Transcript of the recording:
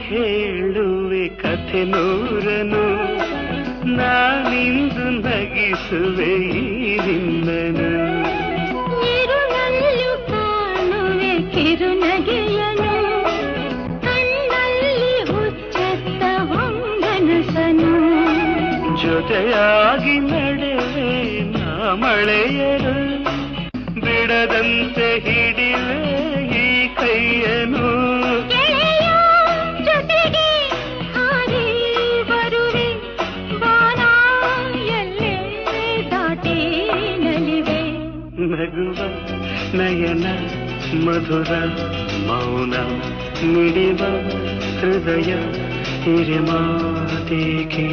ಹೇಳುವೆ ಕಥೆ ನೂರನು ನಾನಿಂದು ನಗಿಸುವೆ ನಿನ್ನನು ಇರುಳಲ್ಲೂ ಕಾಣುವೆ ಕಿರುನಗೆಯನು ಕಣ್ಣಲ್ಲಿ ಹುಚ್ಚೆತ್ತ ಹೊಂಗನಸನು ಜೊತೆಯಾಗಿ ನಡೆವೆ ನಾ ಮಳೆಯರು ಬಿಡದಂತೆ ಹಿಡಿವೆ ಈ ಕೈಯನು ಜೊತೆಗೆ ಹಾರಿ ಬರುವೆ ಬಾನ ಎಲ್ಲೇ ದಾಟಿ ನಲಿವೆ ನಗುವ ನಯನ ಮಧುರ ಮೌನ ಮಿಡಿವ ಹೃದಯ ಹಿರಿಮಾತೇಕೆ